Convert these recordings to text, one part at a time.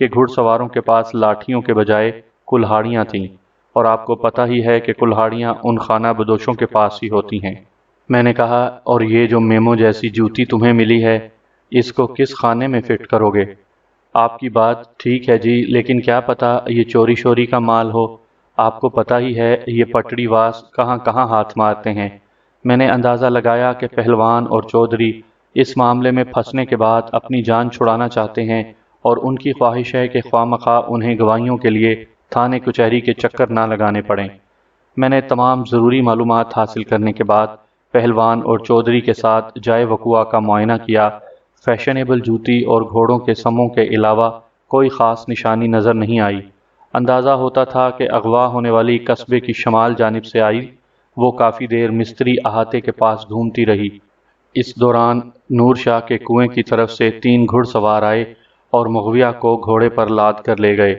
کہ گھڑ سواروں کے پاس لاٹھیوں کے بجائے کلہاڑیاں تھیں، اور آپ کو پتہ ہی ہے کہ کلہاڑیاں ان خانہ بدوشوں کے پاس ہی ہوتی ہیں۔ میں نے کہا، اور یہ جو میمو جیسی جوتی تمہیں ملی ہے، اس کو کس خانے میں فٹ کرو گے؟ آپ کی بات ٹھیک ہے جی، لیکن کیا پتہ یہ چوری شوری کا مال ہو۔ آپ کو پتہ ہی ہے یہ پٹڑی واس کہاں کہاں ہاتھ مارتے ہیں۔ میں نے اندازہ لگایا کہ پہلوان اور چودھری اس معاملے میں پھنسنے کے بعد اپنی جان چھڑانا چاہتے ہیں، اور ان کی خواہش ہے کہ خواہ مخواہ انہیں گواہیوں کے لیے تھانے کچہری کے چکر نہ لگانے پڑیں۔ میں نے تمام ضروری معلومات حاصل کرنے کے بعد پہلوان اور چودھری کے ساتھ جائے وقوع کا معائنہ کیا۔ فیشنیبل جوتی اور گھوڑوں کے سموں کے علاوہ کوئی خاص نشانی نظر نہیں آئی۔ اندازہ ہوتا تھا کہ اغوا ہونے والی قصبے کی شمال جانب سے آئی۔ وہ کافی دیر مستری احاطے کے پاس گھومتی رہی۔ اس دوران نور شاہ کے کنویں کی طرف سے 3 گھڑ سوار آئے اور مغویہ کو گھوڑے پر لاد کر لے گئے۔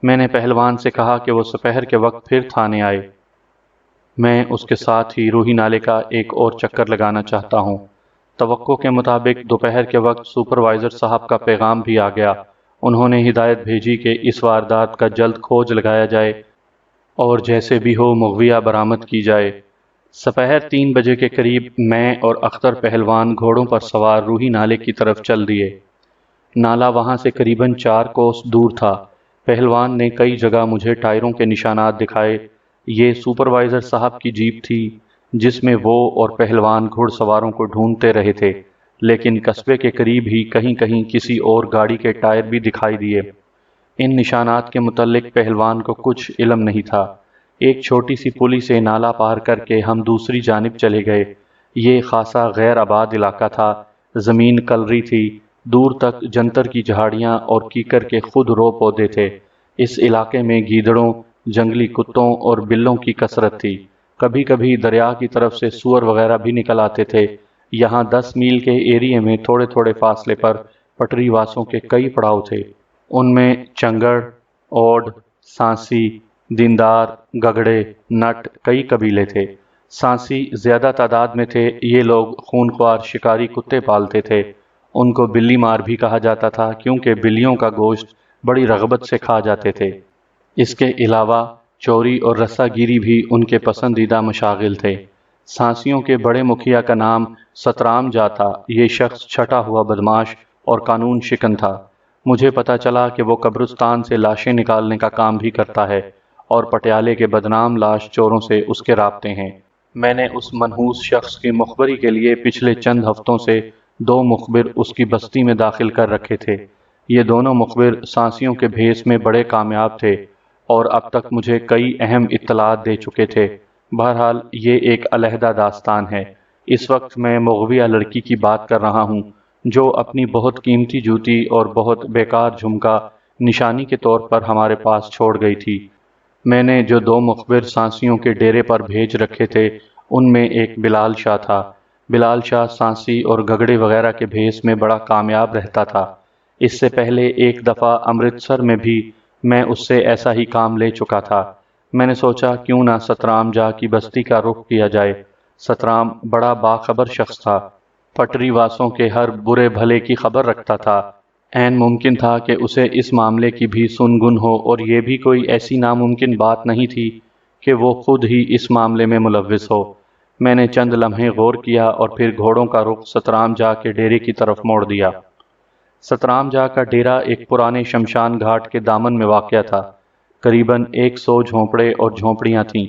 میں نے پہلوان سے کہا کہ وہ سپہر کے وقت پھر تھانے آئے۔ میں اس کے ساتھ ہی روہی نالے کا ایک اور چکر لگانا چاہتا ہوں۔ توقع کے مطابق دوپہر کے وقت سپروائزر صاحب کا پیغام بھی آ گیا۔ انہوں نے ہدایت بھیجی کہ اس واردات کا جلد کھوج لگایا جائے اور جیسے بھی ہو مغویہ برآمد کی جائے۔ سپہر 3 بجے کے قریب میں اور اختر پہلوان گھوڑوں پر سوار روہی نالے کی طرف چل دیے۔ نالا وہاں سے قریباً 4 کوس دور تھا۔ پہلوان نے کئی جگہ مجھے ٹائروں کے نشانات دکھائے۔ یہ سپروائزر صاحب کی جیپ تھی جس میں وہ اور پہلوان گھڑ سواروں کو ڈھونڈتے رہے تھے، لیکن قصبے کے قریب ہی کہیں کہیں کسی اور گاڑی کے ٹائر بھی دکھائی دیے۔ ان نشانات کے متعلق پہلوان کو کچھ علم نہیں تھا۔ ایک چھوٹی سی پلی سے نالا پار کر کے ہم دوسری جانب چلے گئے۔ یہ خاصا غیر آباد علاقہ تھا۔ زمین کلری تھی، دور تک جنتر کی جھاڑیاں اور کیکر کے خود رو پودے تھے۔ اس علاقے میں گیدڑوں، جنگلی کتوں اور بلوں کی کثرت تھی۔ کبھی کبھی دریا کی طرف سے سور وغیرہ بھی نکل آتے تھے۔ یہاں 10 میل کے ایریے میں تھوڑے تھوڑے فاصلے پر پٹری واسوں کے کئی پڑاؤ تھے۔ ان میں چنگڑ، اوڈ، سانسی، دیندار، گگڑے، نٹ کئی قبیلے تھے۔ سانسی زیادہ تعداد میں تھے۔ یہ لوگ خونخوار شکاری کتے پالتے تھے۔ ان کو بلی مار بھی کہا جاتا تھا کیونکہ بلیوں کا گوشت بڑی رغبت سے کھا جاتے تھے۔ اس کے علاوہ چوری اور رسا گیری بھی ان کے پسندیدہ مشاغل تھے۔ سانسیوں کے بڑے مکھیا کا نام سترام جا تھا۔ یہ شخص چھٹا ہوا بدماش اور قانون شکن تھا۔ مجھے پتا چلا کہ وہ قبرستان سے لاشیں نکالنے کا کام بھی کرتا ہے اور پٹیالے کے بدنام لاش چوروں سے اس کے رابطے ہیں۔ میں نے اس منحوس شخص کی مخبری کے لیے پچھلے چند ہفتوں سے 2 مخبر اس کی بستی میں داخل کر رکھے تھے۔ یہ دونوں مخبر سانسیوں کے بھیس میں بڑے کامیاب تھے اور اب تک مجھے کئی اہم اطلاعات دے چکے تھے۔ بہرحال یہ ایک علیحدہ داستان ہے۔ اس وقت میں مغویہ لڑکی کی بات کر رہا ہوں جو اپنی بہت قیمتی جوتی اور بہت بیکار جھمکا نشانی کے طور پر ہمارے پاس چھوڑ گئی تھی۔ میں نے جو 2 مخبر سانسیوں کے ڈیرے پر بھیج رکھے تھے ان میں ایک بلال شاہ تھا۔ بلال شاہ سانسی اور گگڑے وغیرہ کے بھیس میں بڑا کامیاب رہتا تھا۔ اس سے پہلے ایک دفعہ امرتسر میں بھی میں اس سے ایسا ہی کام لے چکا تھا۔ میں نے سوچا کیوں نہ سترام جا کی بستی کا رخ کیا جائے۔ سترام بڑا باخبر شخص تھا۔ پٹری واسوں کے ہر برے بھلے کی خبر رکھتا تھا۔ عین ممکن تھا کہ اسے اس معاملے کی بھی سنگن ہو، اور یہ بھی کوئی ایسی ناممکن بات نہیں تھی کہ وہ خود ہی اس معاملے میں ملوث ہو۔ میں نے چند لمحے غور کیا اور پھر گھوڑوں کا رخ سترام جا کے ڈیرے کی طرف موڑ دیا۔ سترام جا کا ڈیرا ایک پرانے شمشان گھاٹ کے دامن میں واقع تھا۔ قریباً 100 جھونپڑے اور جھونپڑیاں تھیں۔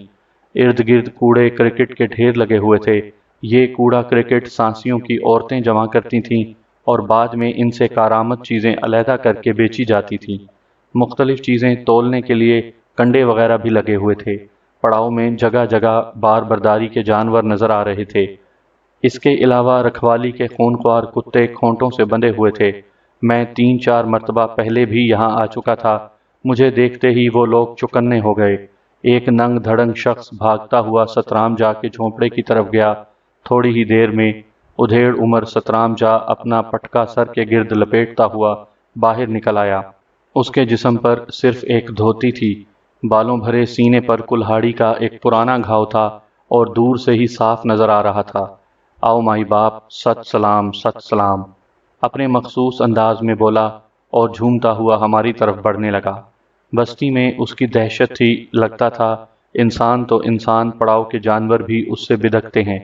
ارد گرد کوڑے کرکٹ کے ڈھیر لگے ہوئے تھے۔ یہ کوڑا کرکٹ سانسیوں کی عورتیں جمع کرتی تھیں اور بعد میں ان سے کارآمد چیزیں علیحدہ کر کے بیچی جاتی تھیں۔ مختلف چیزیں تولنے کے لیے کنڈے وغیرہ بھی لگے ہوئے تھے۔ پڑاؤ میں جگہ جگہ بار برداری کے جانور نظر آ رہے تھے۔ اس کے علاوہ رکھوالی کے خونخوار کتے کھونٹوں سے بندھے ہوئے تھے۔ میں 3-4 مرتبہ پہلے بھی یہاں آ چکا تھا۔ مجھے دیکھتے ہی وہ لوگ چوکنے ہو گئے۔ ایک ننگ دھڑنگ شخص بھاگتا ہوا سترام جا کے جھونپڑے کی طرف گیا۔ تھوڑی ہی دیر میں ادھیڑ عمر سترام جا اپنا پٹکا سر کے گرد لپیٹتا ہوا باہر نکل آیا۔ اس کے جسم پر صرف ایک دھوتی تھی۔ بالوں بھرے سینے پر کلہاڑی کا ایک پرانا گھاؤ تھا اور دور سے ہی صاف نظر آ رہا تھا۔ آؤ مائی باپ، ست سلام ست سلام، اپنے مخصوص انداز میں بولا اور جھومتا ہوا ہماری طرف بڑھنے لگا۔ بستی میں اس کی دہشت تھی، لگتا تھا انسان تو انسان، پڑاؤ کے جانور بھی اس سے بدکتے ہیں۔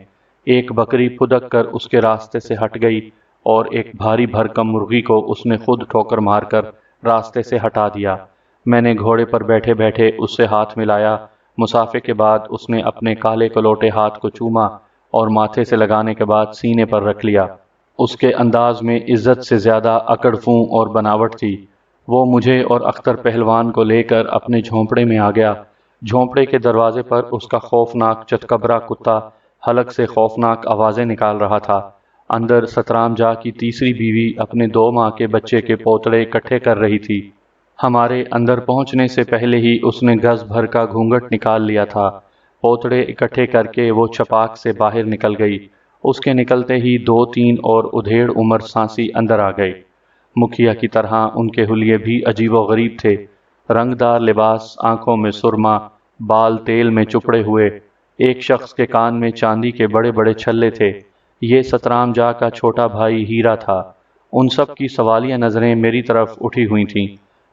ایک بکری پھدک کر اس کے راستے سے ہٹ گئی اور ایک بھاری بھرکم مرغی کو اس نے خود ٹھوکر مار کر راستے سے ہٹا دیا۔ میں نے گھوڑے پر بیٹھے بیٹھے اس سے ہاتھ ملایا۔ مسافے کے بعد اس نے اپنے کالے کلوٹے ہاتھ کو چوما اور ماتھے سے لگانے کے بعد سینے پر رکھ لیا۔ اس کے انداز میں عزت سے زیادہ اکڑ فوں اور بناوٹ تھی۔ وہ مجھے اور اختر پہلوان کو لے کر اپنے جھونپڑے میں آ گیا۔ جھونپڑے کے دروازے پر اس کا خوفناک چتکبرا کتا حلق سے خوفناک آوازیں نکال رہا تھا۔ اندر سترام جا کی تیسری بیوی اپنے 2 ماہ کے بچے کے پوتڑے اکٹھے کر رہی تھی۔ ہمارے اندر پہنچنے سے پہلے ہی اس نے گز بھر کا گھونگھٹ نکال لیا تھا۔ پوتڑے اکٹھے کر کے وہ چھپاک سے باہر نکل گئی۔ اس کے نکلتے ہی 2-3 اور ادھیڑ عمر سانسی اندر آ گئے۔ مکھیا کی طرح ان کے حلیے بھی عجیب و غریب تھے۔ رنگ دار لباس، آنکھوں میں سرما، بال تیل میں چپڑے ہوئے۔ ایک شخص کے کان میں چاندی کے بڑے بڑے چھلے تھے۔ یہ سترام جا کا چھوٹا بھائی ہیرا تھا۔ ان سب کی سوالیہ نظریں میری طرف اٹھی ہوئی تھیں۔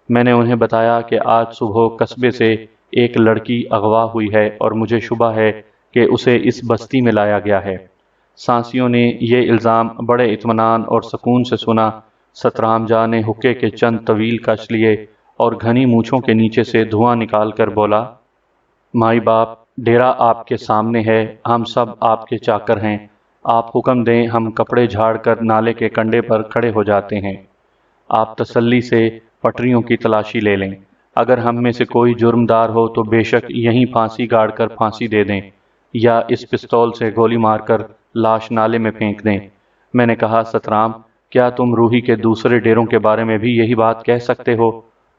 میں نے انہیں بتایا کہ آج صبح قصبے سے ایک لڑکی اغوا ہوئی ہے اور مجھے شبہ ہے کہ اسے اس بستی میں لایا گیا ہے۔ سانسیوں نے یہ الزام بڑے اطمینان اور سکون سے سنا۔ سترام جا نے حقے کے چند طویل کش لیے اور گھنی مونچھوں کے نیچے سے دھواں نکال کر بولا، مائی باپ، ڈیرا آپ کے سامنے ہے، ہم سب آپ کے چاکر ہیں۔ آپ حکم دیں، ہم کپڑے جھاڑ کر نالے کے کنڈے پر کھڑے ہو جاتے ہیں۔ آپ تسلی سے پٹریوں کی تلاشی لے لیں۔ اگر ہم میں سے کوئی جرمدار ہو تو بے شک یہیں پھانسی گاڑ کر پھانسی دے دیں یا اس پستول سے گولی مار کر لاش نالے میں پھینک دیں۔ میں نے کہا، سترام، کیا تم روحی کے دوسرے ڈیروں کے بارے میں بھی یہی بات کہہ سکتے ہو؟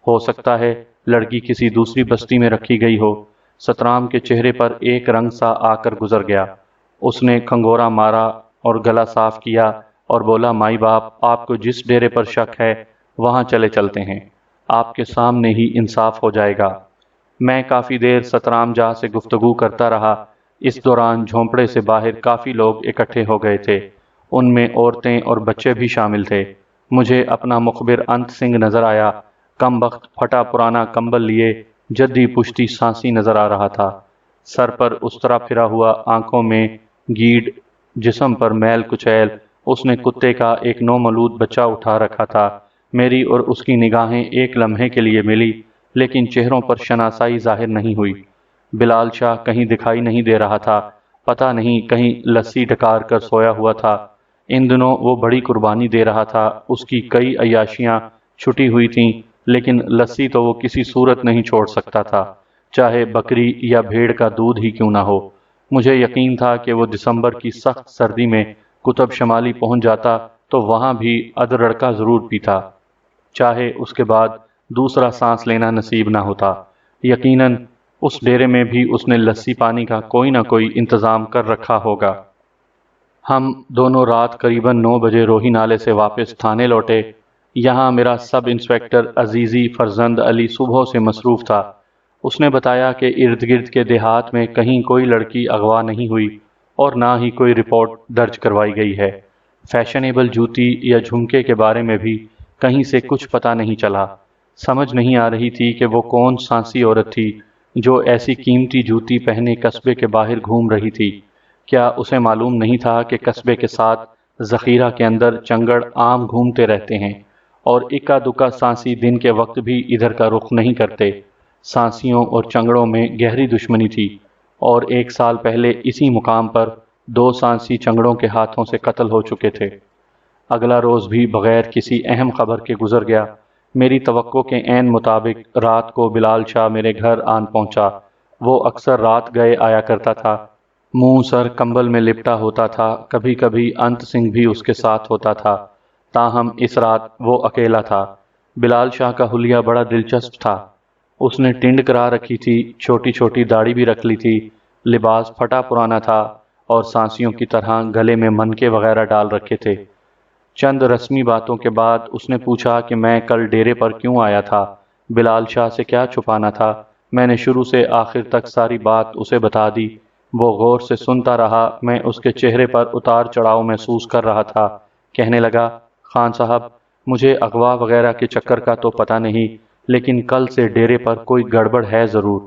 ہو سکتا ہے لڑکی کسی دوسری بستی میں رکھی گئی ہو۔ سترام کے چہرے پر ایک رنگ سا آ کر گزر گیا۔ اس نے کھنگورا مارا اور گلا صاف کیا اور بولا، مائی باپ، آپ کو جس ڈیرے پر شک ہے وہاں چلے چلتے ہیں، آپ کے سامنے ہی انصاف ہو جائے گا۔ میں کافی دیر سترام جا سے گفتگو کرتا رہا۔ اس دوران جھونپڑے سے باہر کافی لوگ اکٹھے ہو گئے تھے۔ ان میں عورتیں اور بچے بھی شامل تھے۔ مجھے اپنا مخبر انت سنگھ نظر آیا۔ کم بخت پھٹا پرانا کمبل لیے، جدی پشتی سانسی نظر آ رہا تھا۔ سر پر استرا پھرا ہوا، آنکھوں میں گیڈ، جسم پر میل کچیل۔ اس نے کتے کا ایک نومولود بچہ اٹھا رکھا تھا۔ میری اور اس کی نگاہیں ایک لمحے کے لیے ملی، لیکن چہروں پر شناسائی ظاہر نہیں ہوئی۔ بلال شاہ کہیں دکھائی نہیں دے رہا تھا۔ پتہ نہیں کہیں لسی ڈکار کر سویا ہوا تھا۔ ان دنوں وہ بڑی قربانی دے رہا تھا۔ اس کی کئی عیاشیاں چھٹی ہوئی تھیں، لیکن لسی تو وہ کسی صورت نہیں چھوڑ سکتا تھا، چاہے بکری یا بھیڑ کا دودھ ہی کیوں نہ ہو۔ مجھے یقین تھا کہ وہ دسمبر کی سخت سردی میں قطب شمالی پہنچ جاتا تو وہاں بھی ادرڑکا ضرور پیتا، چاہے اس کے بعد دوسرا سانس لینا نصیب نہ ہوتا۔ یقیناً اس ڈیرے میں بھی اس نے لسی پانی کا کوئی نہ کوئی انتظام کر رکھا ہوگا۔ ہم دونوں رات قریباً 9 بجے روہی نالے سے واپس تھانے لوٹے۔ یہاں میرا سب انسپکٹر عزیزی فرزند علی صبح سے مصروف تھا۔ اس نے بتایا کہ ارد گرد کے دیہات میں کہیں کوئی لڑکی اغوا نہیں ہوئی اور نہ ہی کوئی رپورٹ درج کروائی گئی ہے۔ فیشنیبل جوتی یا جھمکے کے بارے میں بھی کہیں سے کچھ پتہ نہیں چلا۔ سمجھ نہیں آ رہی تھی کہ وہ کون سانسی عورت تھی جو ایسی قیمتی جوتی پہنے قصبے کے باہر گھوم رہی تھی۔ کیا اسے معلوم نہیں تھا کہ قصبے کے ساتھ ذخیرہ کے اندر چنگڑ عام گھومتے رہتے ہیں اور اکا دکا سانسی دن کے وقت بھی ادھر کا رخ نہیں کرتے؟ سانسیوں اور چنگڑوں میں گہری دشمنی تھی اور 1 سال پہلے اسی مقام پر 2 سانسی چنگڑوں کے ہاتھوں سے قتل ہو چکے تھے۔ اگلا روز بھی بغیر کسی اہم خبر کے گزر گیا۔ میری توقع کے عین مطابق رات کو بلال شاہ میرے گھر آن پہنچا۔ وہ اکثر رات گئے آیا کرتا تھا، منہ سر کمبل میں لپٹا ہوتا تھا۔ کبھی کبھی انت سنگھ بھی اس کے ساتھ ہوتا تھا، تاہم اس رات وہ اکیلا تھا۔ بلال شاہ کا حلیہ بڑا دلچسپ تھا۔ اس نے ٹنڈ کرا رکھی تھی، چھوٹی چھوٹی داڑھی بھی رکھ لی تھی، لباس پھٹا پرانا تھا اور سانسیوں کی طرح گلے میں منکے وغیرہ ڈال رکھے تھے۔ چند رسمی باتوں کے بعد اس نے پوچھا کہ میں کل ڈیرے پر کیوں آیا تھا، بلال شاہ سے کیا چھپانا تھا۔ میں نے شروع سے آخر تک ساری بات اسے بتا دی۔ وہ غور سے سنتا رہا۔ میں اس کے چہرے پر اتار چڑھاؤ محسوس کر رہا تھا۔ کہنے لگا، خان صاحب، مجھے اغوا وغیرہ کے چکر کا تو پتہ نہیں، لیکن کل سے ڈیرے پر کوئی گڑبڑ ہے ضرور۔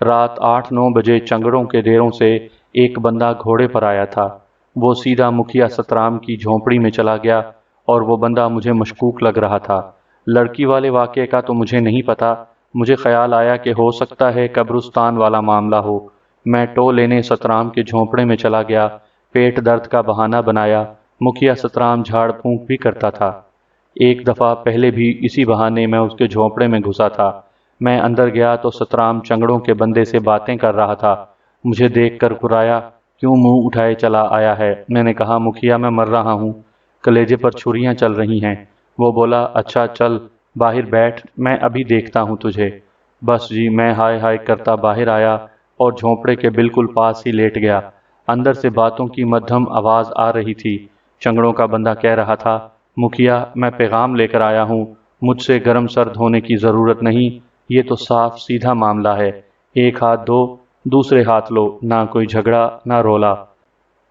رات 8-9 بجے چنگڑوں کے ڈیروں سے ایک بندہ گھوڑے پر آیا تھا۔ وہ سیدھا مکھیا سترام کی جھونپڑی میں چلا گیا اور وہ بندہ مجھے مشکوک لگ رہا تھا۔ لڑکی والے واقعے کا تو مجھے نہیں پتا، مجھے خیال آیا کہ ہو سکتا ہے قبرستان والا معاملہ ہو۔ میں ٹو لینے سترام کے جھونپڑے میں چلا گیا، پیٹ درد کا بہانہ بنایا۔ مکھیا سترام جھاڑ پھونک بھی کرتا تھا۔ ایک دفعہ پہلے بھی اسی بہانے میں اس کے جھونپڑے میں گھسا تھا۔ میں اندر گیا تو سترام چنگڑوں کے بندے سے باتیں کر رہا تھا۔ مجھے دیکھ کر کرایا، کیوں منہ اٹھائے چلا آیا ہے؟ میں نے کہا مکھیا میں مر رہا ہوں، کلیجے پر چھریاں چل رہی ہیں۔ وہ بولا اچھا چل باہر بیٹھ، میں ابھی دیکھتا ہوں تجھے۔ بس جی، میں ہائے ہائے کرتا باہر آیا اور جھونپڑے کے بالکل پاس ہی لیٹ گیا۔ اندر سے باتوں کی مدھم آواز آ رہی تھی۔ چنگڑوں کا بندہ کہہ رہا تھا، مکھیا میں پیغام لے کر آیا ہوں، مجھ سے گرم سرد ہونے کی ضرورت نہیں، یہ تو صاف سیدھا معاملہ ہے۔ ایک ہاتھ دو، دوسرے ہاتھ لو، نہ کوئی جھگڑا نہ رولا۔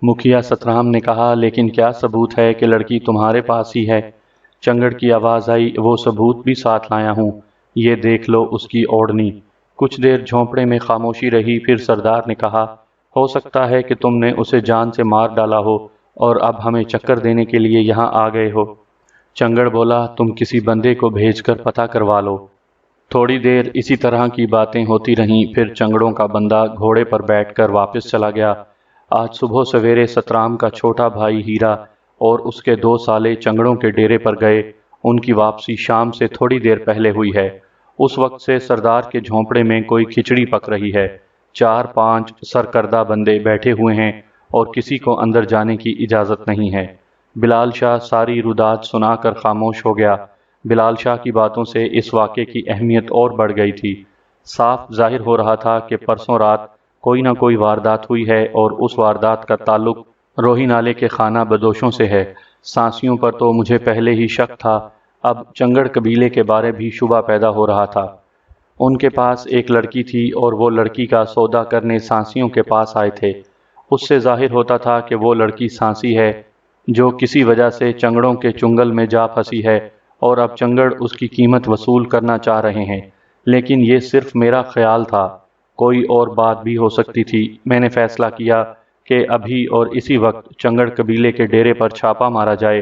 مکھیا سترام نے کہا لیکن کیا ثبوت ہے کہ لڑکی تمہارے پاس ہی ہے؟ چنگڑ کی آواز آئی، وہ ثبوت بھی ساتھ لایا ہوں، یہ دیکھ لو اس کی اوڑھنی۔ کچھ دیر جھونپڑے میں خاموشی رہی، پھر سردار نے کہا، ہو سکتا ہے کہ تم نے اسے جان سے مار ڈالا ہو اور اب ہمیں چکر دینے کے لیے یہاں آ گئے ہو۔ چنگڑ بولا، تم کسی بندے کو بھیج کر پتہ کروا لو۔ تھوڑی دیر اسی طرح کی باتیں ہوتی رہیں، پھر چنگڑوں کا بندہ گھوڑے پر بیٹھ کر واپس چلا گیا۔ آج صبح سویرے سترام کا چھوٹا بھائی ہیرا اور اس کے 2 سالے چنگڑوں کے ڈیرے پر گئے۔ ان کی واپسی شام سے تھوڑی دیر پہلے ہوئی ہے۔ اس وقت سے سردار کے جھونپڑے میں کوئی کھچڑی پک رہی ہے۔ 4-5 سرکردہ بندے بیٹھے ہوئے ہیں اور کسی کو اندر جانے کی اجازت نہیں ہے۔ بلال شاہ ساری روداد سنا کر خاموش ہو گیا۔ بلال شاہ کی باتوں سے اس واقعے کی اہمیت اور بڑھ گئی تھی۔ صاف ظاہر ہو رہا تھا کہ پرسوں رات کوئی نہ کوئی واردات ہوئی ہے اور اس واردات کا تعلق روہی نالے کے خانہ بدوشوں سے ہے۔ سانسیوں پر تو مجھے پہلے ہی شک تھا، اب چنگڑ قبیلے کے بارے بھی شبہ پیدا ہو رہا تھا۔ ان کے پاس ایک لڑکی تھی اور وہ لڑکی کا سودا کرنے سانسیوں کے پاس آئے تھے۔ اس سے ظاہر ہوتا تھا کہ وہ لڑکی سانسی ہے جو کسی وجہ سے چنگڑوں کے چنگل میں جا پھنسی ہے اور اب چنگڑ اس کی قیمت وصول کرنا چاہ رہے ہیں۔ لیکن یہ صرف میرا خیال تھا، کوئی اور بات بھی ہو سکتی تھی۔ میں نے فیصلہ کیا کہ ابھی اور اسی وقت چنگڑ قبیلے کے ڈیرے پر چھاپا مارا جائے۔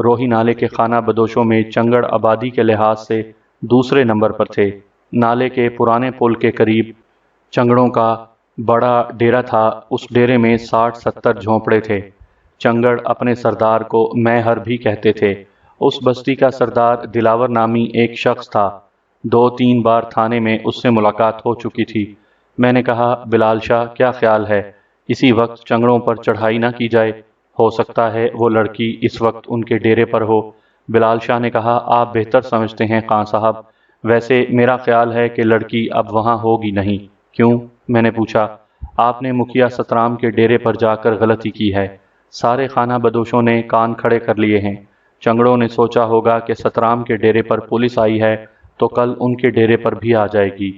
روہی نالے کے خانہ بدوشوں میں چنگڑ آبادی کے لحاظ سے دوسرے نمبر پر تھے۔ نالے کے پرانے پل کے قریب چنگڑوں کا بڑا ڈیرا تھا، اس ڈیرے میں 60-70 جھونپڑے تھے۔ چنگڑ اپنے سردار کو میہر بھی کہتے تھے۔ اس بستی کا سردار دلاور نامی ایک شخص تھا۔ 2-3 بار تھانے میں اس سے ملاقات ہو چکی تھی۔ میں نے کہا، بلال شاہ کیا خیال ہے اسی وقت چنگڑوں پر چڑھائی نہ کی جائے؟ ہو سکتا ہے وہ لڑکی اس وقت ان کے ڈیرے پر ہو۔ بلال شاہ نے کہا، آپ بہتر سمجھتے ہیں خان صاحب، ویسے میرا خیال ہے کہ لڑکی اب وہاں ہوگی نہیں۔ کیوں؟ میں نے پوچھا۔ آپ نے مکھیا سترام کے ڈیرے پر جا کر غلطی کی ہے۔ سارے خانہ بدوشوں نے کان کھڑے کر لیے ہیں۔ چنگڑوں نے سوچا ہوگا کہ سترام کے ڈیرے پر پولیس آئی ہے تو کل ان کے ڈیرے پر بھی آ جائے گی۔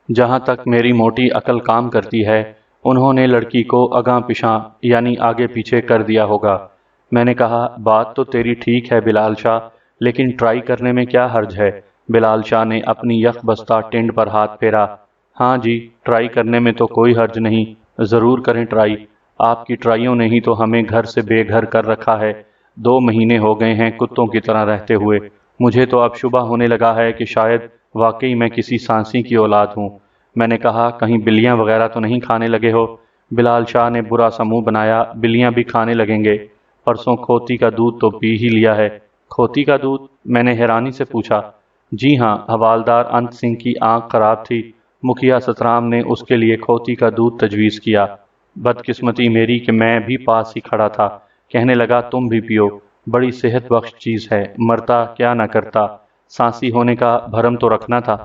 جہاں تک میری موٹی عقل کام کرتی ہے، انہوں نے لڑکی کو اگاں پچھاں یعنی آگے پیچھے کر دیا ہوگا۔ میں نے کہا، بات تو تیری ٹھیک ہے بلال شاہ، لیکن ٹرائی کرنے میں کیا حرج ہے؟ بلال شاہ نے اپنی یک بستہ ٹینڈ پر ہاتھ پھیرا۔ ہاں جی، ٹرائی کرنے میں تو کوئی حرج نہیں، ضرور کریں ٹرائی۔ آپ کی ٹرائیوں نے ہی تو ہمیں گھر سے بے گھر کر رکھا ہے۔ 2 مہینے ہو گئے ہیں کتوں کی طرح رہتے ہوئے۔ مجھے تو اب شبہ ہونے لگا ہے کہ شاید واقعی میں کسی سانسی کی اولاد ہوں۔ میں نے کہا، کہیں بلیاں وغیرہ تو نہیں کھانے لگے ہو؟ بلال شاہ نے برا سا منہ بنایا، بلیاں بھی کھانے لگیں گے؟ پرسوں کھوتی کا دودھ تو پی ہی لیا ہے۔ کھوتی کا دودھ؟ میں نے حیرانی سے پوچھا۔ جی ہاں، حوالدار انت سنگھ کی آنکھ خراب تھی، مکھیا سترام نے اس کے لیے کھوتی کا دودھ تجویز کیا۔ بدقسمتی میری کہ میں بھی پاس ہی کھڑا تھا۔ کہنے لگا، تم بھی پیو، بڑی صحت بخش چیز ہے، مرتا کیا نہ کرتا، سانسی ہونے کا بھرم تو رکھنا تھا۔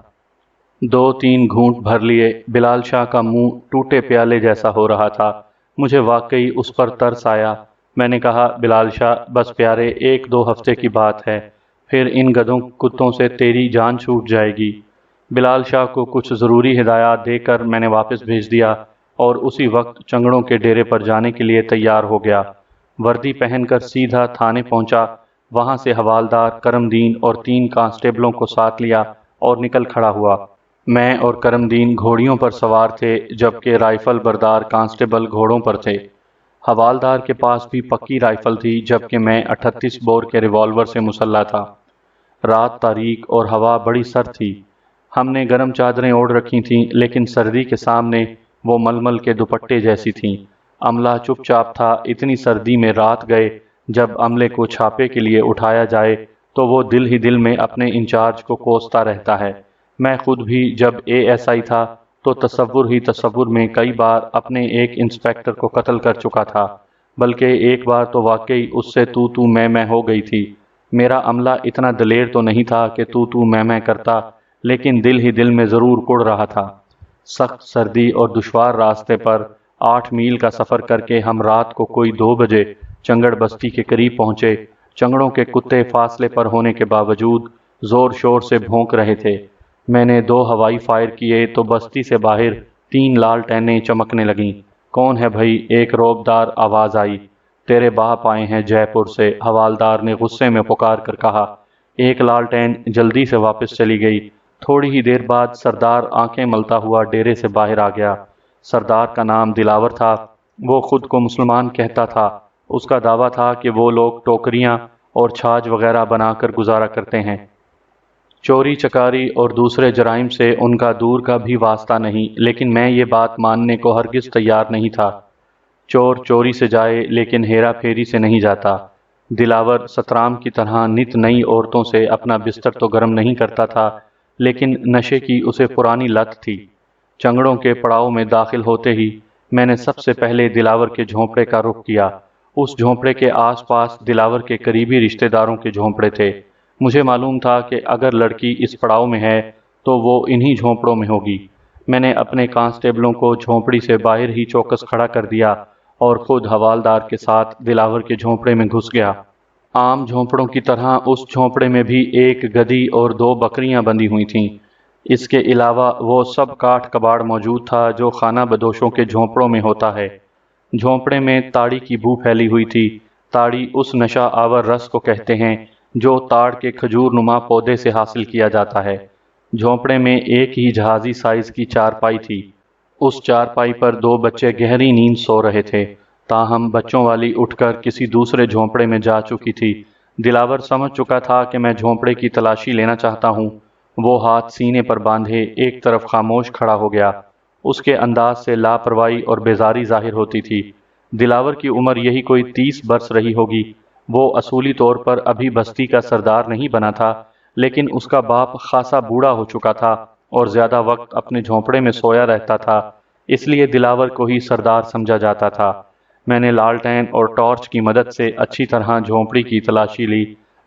2-3 گھونٹ بھر لیے۔ بلال شاہ کا منہ ٹوٹے پیالے جیسا ہو رہا تھا۔ مجھے واقعی اس پر ترس آیا۔ میں نے کہا، بلال شاہ بس پیارے 1-2 ہفتے کی بات ہے، پھر ان گدھوں کتوں سے تیری جان چھوٹ جائے گی۔ بلال شاہ کو کچھ ضروری ہدایات دے کر میں نے واپس بھیج دیا اور اسی وقت چنگڑوں کے ڈیرے پر جانے کے لیے تیار ہو گیا۔ وردی پہن کر سیدھا تھانے پہنچا۔ وہاں سے حوالدار کرم دین اور 3 کانسٹیبلوں کو ساتھ لیا اور نکل کھڑا ہوا۔ میں اور کرم دین گھوڑیوں پر سوار تھے، جبکہ رائفل بردار کانسٹیبل گھوڑوں پر تھے۔ حوالدار کے پاس بھی پکی رائفل تھی، جبکہ میں 38 بور کے ریوالور سے مسلح تھا۔ رات تاریک اور ہوا بڑی سرد تھی۔ ہم نے گرم چادریں اوڑھ رکھی تھیں، لیکن سردی کے سامنے وہ ململ کے دوپٹے جیسی تھیں۔ عملہ چپ چاپ تھا۔ اتنی سردی میں رات گئے جب عملے کو چھاپے کے لیے اٹھایا جائے تو وہ دل ہی دل میں اپنے انچارج کو کوستا رہتا ہے۔ میں خود بھی جب ASI تھا تو تصور میں کئی بار اپنے ایک انسپیکٹر کو قتل کر چکا تھا، بلکہ ایک بار تو واقعی اس سے تو میں ہو گئی تھی۔ میرا عملہ اتنا دلیر تو نہیں تھا کہ تو میں کرتا، لیکن دل ہی دل میں ضرور کڑ رہا تھا۔ سخت سردی اور دشوار راستے پر 8 میل کا سفر کر کے ہم رات کو کوئی 2 بجے چنگڑ بستی کے قریب پہنچے۔ چنگڑوں کے کتے فاصلے پر ہونے کے باوجود زور شور سے بھونک رہے تھے۔ میں نے 2 ہوائی فائر کیے تو بستی سے باہر 3 لالٹینیں چمکنے لگیں۔ کون ہے بھائی؟ ایک روبدار آواز آئی۔ تیرے باپ آئے ہیں جے پور سے، حوالدار نے غصے میں پکار کر کہا۔ ایک لالٹین جلدی سے واپس چلی گئی۔ تھوڑی ہی دیر بعد سردار آنکھیں ملتا ہوا ڈیرے سے باہر آ گیا۔ سردار کا نام دلاور تھا۔ وہ خود کو مسلمان کہتا تھا۔ اس کا دعویٰ تھا کہ وہ لوگ ٹوکریاں اور چھاج وغیرہ بنا کر گزارا کرتے ہیں۔ چوری چکاری اور دوسرے جرائم سے ان کا دور کا بھی واسطہ نہیں، لیکن میں یہ بات ماننے کو ہرگز تیار نہیں تھا۔ چور چوری سے جائے لیکن ہیرا پھیری سے نہیں جاتا۔ دلاور سترام کی طرح نت نئی عورتوں سے اپنا بستر تو گرم نہیں کرتا تھا، لیکن نشے کی اسے پرانی لت تھی۔ چنگڑوں کے پڑاؤ میں داخل ہوتے ہی میں نے سب سے پہلے دلاور کے جھونپڑے کا رخ کیا۔ اس جھونپڑے کے آس پاس دلاور کے قریبی رشتہ داروں کے جھونپڑے تھے۔ مجھے معلوم تھا کہ اگر لڑکی اس پڑاؤ میں ہے تو وہ انہی جھونپڑوں میں ہوگی۔ میں نے اپنے کانسٹیبلوں کو جھونپڑی سے باہر ہی چوکس کھڑا کر دیا اور خود حوالدار کے ساتھ دلاور کے جھونپڑے میں گھس گیا۔ عام جھونپڑوں کی طرح اس جھونپڑے میں بھی ایک گدھی اور 2 بکریاں بندھی ہوئی تھیں۔ اس کے علاوہ وہ سب کاٹ کباڑ موجود تھا جو خانہ بدوشوں کے جھونپڑوں میں ہوتا ہے۔ جھونپڑے میں تاڑی کی بو پھیلی ہوئی تھی۔ تاڑی اس نشہ آور رس کو کہتے ہیں جو تاڑ کے کھجور نما پودے سے حاصل کیا جاتا ہے۔ جھونپڑے میں ایک ہی جہازی سائز کی چارپائی تھی۔ اس چارپائی پر 2 بچے گہری نیند سو رہے تھے، تاہم بچوں والی اٹھ کر کسی دوسرے جھونپڑے میں جا چکی تھی۔ دلاور سمجھ چکا تھا کہ میں جھونپڑے کی تلاشی لینا چاہتا ہوں۔ وہ ہاتھ سینے پر باندھے ایک طرف خاموش کھڑا ہو گیا۔ اس کے انداز سے لاپرواہی اور بیزاری ظاہر ہوتی تھی۔ دلاور کی عمر یہی کوئی 30 برس رہی ہوگی۔ وہ اصولی طور پر ابھی بستی کا سردار نہیں بنا تھا، لیکن اس کا باپ خاصا بوڑھا ہو چکا تھا اور زیادہ وقت اپنے جھونپڑے میں سویا رہتا تھا، اس لیے دلاور کو ہی سردار سمجھا جاتا تھا۔ میں نے لالٹین اور ٹارچ کی مدد سے اچھی طرح جھونپڑی کی تلاشی لی۔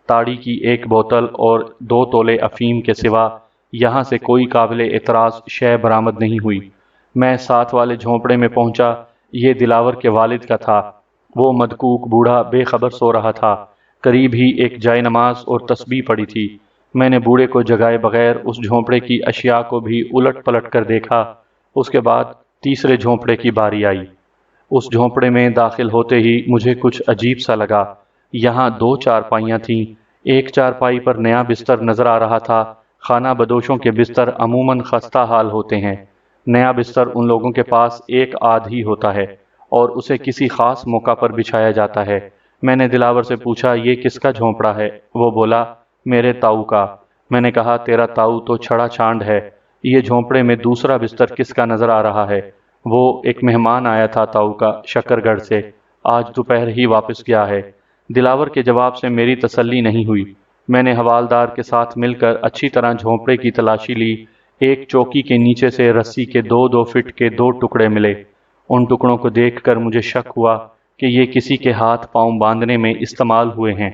تاڑی کی 1 بوتل اور 2 تولے افیم کے سوا یہاں سے کوئی قابل اعتراض شے برآمد نہیں ہوئی۔ میں ساتھ والے جھونپڑے میں پہنچا۔ یہ دلاور کے والد کا تھا۔ وہ مدکوک بوڑھا بے خبر سو رہا تھا۔ قریب ہی ایک جائے نماز اور تسبیح پڑی تھی۔ میں نے بوڑھے کو جگائے بغیر اس جھونپڑے کی اشیاء کو بھی الٹ پلٹ کر دیکھا۔ اس کے بعد تیسرے جھونپڑے کی باری آئی۔ اس جھونپڑے میں داخل ہوتے ہی مجھے کچھ عجیب سا لگا۔ یہاں 2 چارپائیاں تھیں۔ ایک چارپائی پر نیا بستر نظر آ رہا تھا۔ خانہ بدوشوں کے بستر عموماً خستہ حال ہوتے ہیں۔ نیا بستر ان لوگوں کے پاس ایک آدھ ہی ہوتا ہے اور اسے کسی خاص موقع پر بچھایا جاتا ہے۔ میں نے دلاور سے پوچھا، یہ کس کا جھونپڑا ہے؟ وہ بولا، میرے تاؤ کا۔ میں نے کہا، تیرا تاؤ تو چھڑا چھانڈ ہے، یہ جھونپڑے میں دوسرا بستر کس کا نظر آ رہا ہے؟ وہ ایک مہمان آیا تھا تاؤ کا، شکر گڑھ سے، آج دوپہر ہی واپس گیا ہے۔ دلاور کے جواب سے میری تسلی نہیں ہوئی۔ میں نے حوالدار کے ساتھ مل کر اچھی طرح جھونپڑے کی تلاشی لی۔ ایک چوکی کے نیچے سے رسی کے 2-2 فٹ کے 2 ٹکڑے ملے۔ ان ٹکڑوں کو دیکھ کر مجھے شک ہوا کہ یہ کسی کے ہاتھ پاؤں باندھنے میں استعمال ہوئے ہیں۔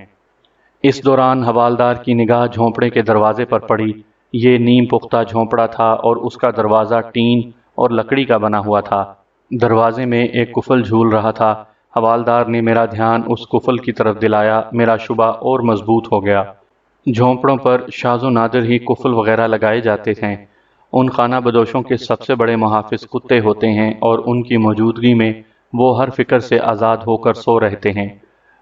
اس دوران حوالدار کی نگاہ جھونپڑے کے دروازے پر پڑی۔ یہ نیم پختہ جھونپڑا تھا اور اس کا دروازہ ٹین اور لکڑی کا بنا ہوا تھا۔ دروازے میں ایک قفل جھول رہا تھا۔ حوالدار نے میرا دھیان اس قفل کی طرف دلایا۔ میرا شبہ اور مضبوط ہو گیا۔ جھونپڑوں پر شاذ و نادر ہی قفل وغیرہ لگائے جاتے ہیں۔ ان خانہ بدوشوں کے سب سے بڑے محافظ کتے ہوتے ہیں اور ان کی موجودگی میں وہ ہر فکر سے آزاد ہو کر سو رہتے ہیں۔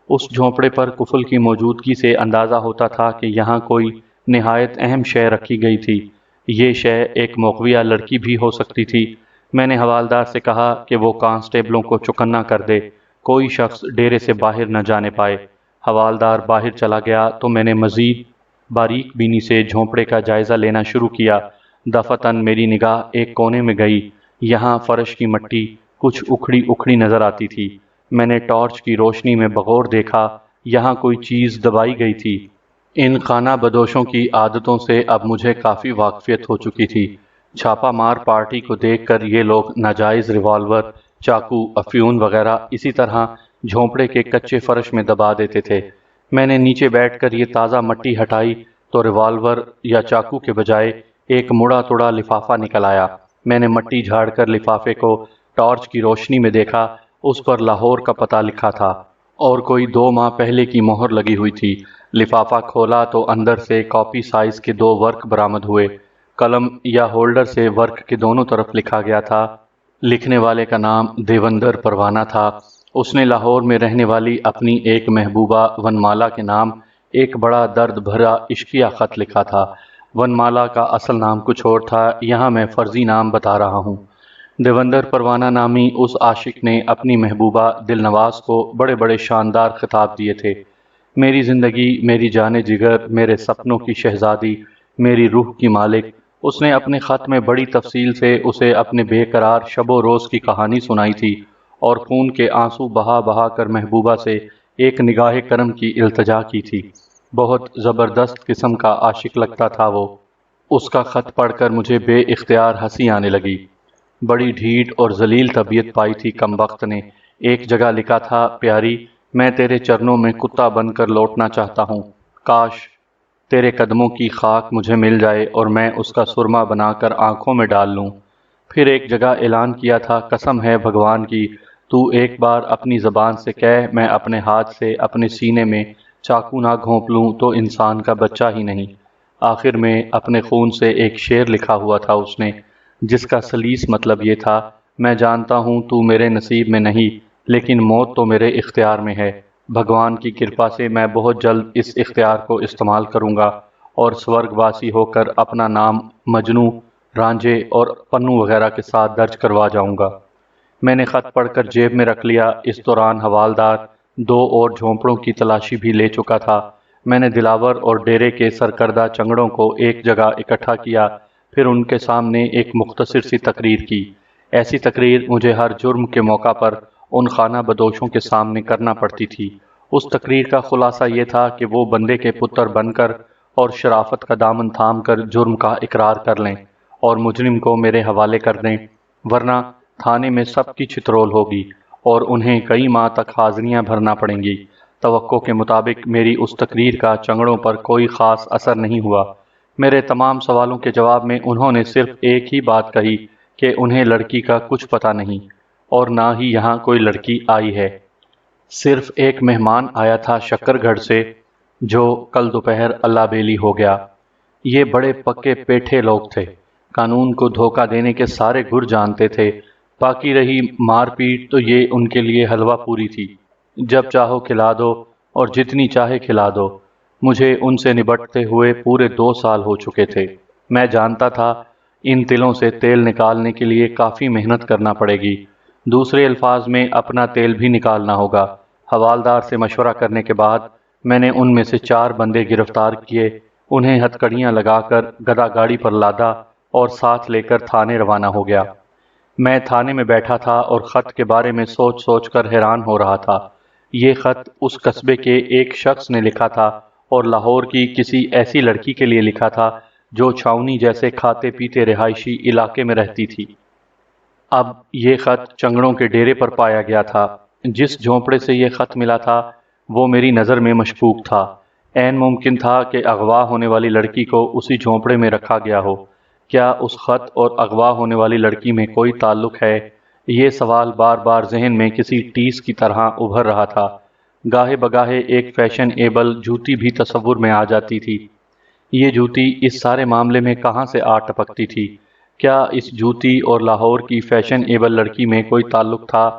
اس جھونپڑے پر کفل کی موجودگی سے اندازہ ہوتا تھا کہ یہاں کوئی نہایت اہم شے رکھی گئی تھی۔ یہ شے ایک موقویہ لڑکی بھی ہو سکتی تھی۔ میں نے حوالدار سے کہا کہ وہ کانسٹیبلوں کو چکنا کر دے، کوئی شخص ڈیرے سے باہر نہ جانے پائے۔ حوالدار باہر چلا گیا تو میں نے مزید باریک بینی سے جھونپڑے کا جائزہ لینا شروع کیا۔ دفعتاً میری نگاہ ایک کونے میں گئی۔ یہاں فرش کی مٹی کچھ اکھڑی اکھڑی نظر آتی تھی۔ میں نے ٹارچ کی روشنی میں بغور دیکھا، یہاں کوئی چیز دبائی گئی تھی۔ ان خانہ بدوشوں کی عادتوں سے اب مجھے کافی واقفیت ہو چکی تھی۔ چھاپا مار پارٹی کو دیکھ کر یہ لوگ ناجائز ریوالور، چاقو، افیون وغیرہ اسی طرح جھونپڑے کے کچے فرش میں دبا دیتے تھے۔ میں نے نیچے بیٹھ کر یہ تازہ مٹی ہٹائی تو ریوالور یا چاقو کے بجائے ایک مڑا توڑا لفافہ نکل آیا۔ میں نے مٹی جھاڑ کر لفافے کو ٹارچ کی روشنی میں دیکھا، اس پر لاہور کا پتہ لکھا تھا اور کوئی 2 ماہ پہلے کی مہر لگی ہوئی تھی۔ لفافہ کھولا تو اندر سے کاپی سائز کے 2 ورق برآمد ہوئے۔ قلم یا ہولڈر سے ورق کے دونوں طرف لکھا گیا تھا۔ لکھنے والے کا نام دیوندر پروانہ تھا۔ اس نے لاہور میں رہنے والی اپنی ایک محبوبہ ونمالا کے نام ایک بڑا درد بھرا عشقیہ خط لکھا تھا۔ ونمالا کا اصل نام کچھ اور تھا، یہاں میں فرضی نام بتا رہا ہوں۔ دیوندر پروانہ نامی اس عاشق نے اپنی محبوبہ دل نواز کو بڑے بڑے شاندار خطاب دیے تھے۔ میری زندگی، میری جان جگر، میرے سپنوں کی شہزادی، میری روح کی مالک۔ اس نے اپنے خط میں بڑی تفصیل سے اسے اپنے بے قرار شب و روز کی کہانی سنائی تھی اور خون کے آنسو بہا بہا کر محبوبہ سے ایک نگاہ کرم کی التجا کی تھی۔ بہت زبردست قسم کا عاشق لگتا تھا وہ۔ اس کا خط پڑھ کر مجھے بے اختیار ہنسی آنے لگی۔ بڑی ڈھیٹ اور ذلیل طبیعت پائی تھی کمبخت نے۔ ایک جگہ لکھا تھا، پیاری، میں تیرے چرنوں میں کتا بن کر لوٹنا چاہتا ہوں، کاش تیرے قدموں کی خاک مجھے مل جائے اور میں اس کا سرما بنا کر آنکھوں میں ڈال لوں۔ پھر ایک جگہ اعلان کیا تھا، قسم ہے بھگوان کی، تو ایک بار اپنی زبان سے کہہ میں اپنے ہاتھ سے اپنے سینے میں چاقو نہ گھونپ لوں تو انسان کا بچہ ہی نہیں۔ آخر میں اپنے خون سے ایک شعر لکھا ہوا تھا اس نے، جس کا سلیس مطلب یہ تھا، میں جانتا ہوں تو میرے نصیب میں نہیں، لیکن موت تو میرے اختیار میں ہے۔ بھگوان کی کرپا سے میں بہت جلد اس اختیار کو استعمال کروں گا اور سورگ واسی ہو کر اپنا نام مجنوں، رانجھے اور پنو وغیرہ کے ساتھ درج کروا جاؤں گا۔ میں نے خط پڑھ کر جیب میں رکھ لیا۔ اس دوران حوالدار 2 اور جھونپڑوں کی تلاشی بھی لے چکا تھا۔ میں نے دلاور اور ڈیرے کے سرکردہ چنگڑوں کو ایک جگہ اکٹھا کیا، پھر ان کے سامنے ایک مختصر سی تقریر کی۔ ایسی تقریر مجھے ہر جرم کے موقع پر ان خانہ بدوشوں کے سامنے کرنا پڑتی تھی۔ اس تقریر کا خلاصہ یہ تھا کہ وہ بندے کے پتر بن کر اور شرافت کا دامن تھام کر جرم کا اقرار کر لیں اور مجرم کو میرے حوالے کر دیں، ورنہ تھانے میں سب کی چھترول ہوگی اور انہیں کئی ماہ تک حاضریاں بھرنا پڑیں گی۔ توقع کے مطابق میری اس تقریر کا چنگڑوں پر کوئی خاص اثر نہیں ہوا۔ میرے تمام سوالوں کے جواب میں انہوں نے صرف ایک ہی بات کہی کہ انہیں لڑکی کا کچھ پتہ نہیں اور نہ ہی یہاں کوئی لڑکی آئی ہے۔ صرف ایک مہمان آیا تھا شکر گڑھ سے، جو کل دوپہر اللہ بیلی ہو گیا۔ یہ بڑے پکے پیٹھے لوگ تھے، قانون کو دھوکہ دینے کے سارے گر جانتے تھے۔ باقی رہی مار پیٹ تو یہ ان کے لیے حلوہ پوری تھی، جب چاہو کھلا دو اور جتنی چاہے کھلا دو۔ مجھے ان سے نبٹتے ہوئے پورے 2 سال ہو چکے تھے۔ میں جانتا تھا ان تلوں سے تیل نکالنے کے لیے کافی محنت کرنا پڑے گی، دوسرے الفاظ میں اپنا تیل بھی نکالنا ہوگا۔ حوالدار سے مشورہ کرنے کے بعد میں نے ان میں سے 4 بندے گرفتار کیے، انہیں ہتکڑیاں لگا کر گدا گاڑی پر لادا اور ساتھ لے کر تھانے روانہ ہو گیا۔ میں تھانے میں بیٹھا تھا اور خط کے بارے میں سوچ سوچ کر حیران ہو رہا تھا۔ یہ خط اس قصبے کے ایک شخص نے لکھا تھا اور لاہور کی کسی ایسی لڑکی کے لیے لکھا تھا جو چھاؤنی جیسے کھاتے پیتے رہائشی علاقے میں رہتی تھی۔ اب یہ خط چنگڑوں کے ڈیرے پر پایا گیا تھا۔ جس جھونپڑے سے یہ خط ملا تھا وہ میری نظر میں مشکوک تھا۔ عین ممکن تھا کہ اغوا ہونے والی لڑکی کو اسی جھونپڑے میں رکھا گیا ہو۔ کیا اس خط اور اغوا ہونے والی لڑکی میں کوئی تعلق ہے؟ یہ سوال بار بار ذہن میں کسی ٹیس کی طرح ابھر رہا تھا۔ گاہے بگاہے ایک فیشن ایبل جوتی بھی تصور میں آ جاتی تھی۔ یہ جوتی اس سارے معاملے میں کہاں سے آ ٹپکتی تھی؟ کیا اس جوتی اور لاہور کی فیشن ایبل لڑکی میں کوئی تعلق تھا؟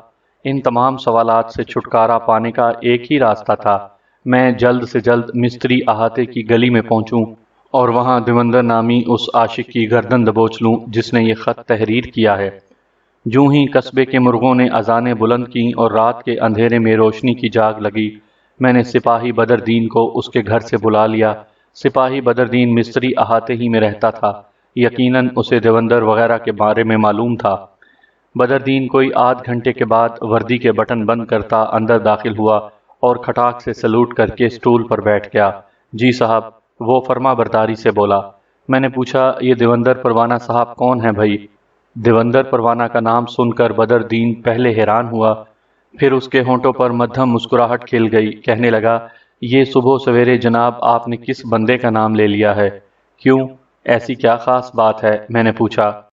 ان تمام سوالات سے چھٹکارا پانے کا ایک ہی راستہ تھا، میں جلد سے جلد مستری احاطے کی گلی میں پہنچوں اور وہاں دیوندر نامی اس عاشق کی گردن دبوچ لوں جس نے یہ خط تحریر کیا ہے۔ جوں ہی قصبے کے مرغوں نے اذانیں بلند کیں اور رات کے اندھیرے میں روشنی کی جاگ لگی، میں نے سپاہی بدر دین کو اس کے گھر سے بلا لیا۔ سپاہی بدر دین مستری احاطے ہی میں رہتا تھا، یقیناً اسے دیوندر وغیرہ کے بارے میں معلوم تھا۔ بدر دین کوئی آدھ گھنٹے کے بعد وردی کے بٹن بند کرتا اندر داخل ہوا اور کھٹاک سے سلوٹ کر کے سٹول پر بیٹھ گیا۔ جی صاحب، وہ فرما برداری سے بولا۔ میں نے پوچھا، یہ دیوندر پروانہ صاحب کون ہیں بھائی؟ دیوندر پروانہ کا نام سن کر بدر دین پہلے حیران ہوا، پھر اس کے ہونٹوں پر مدھم مسکراہٹ کھل گئی۔ کہنے لگا، یہ صبح سویرے جناب آپ نے کس بندے کا نام لے لیا ہے؟ کیوں، ایسی کیا خاص بات ہے؟ میں نے پوچھا۔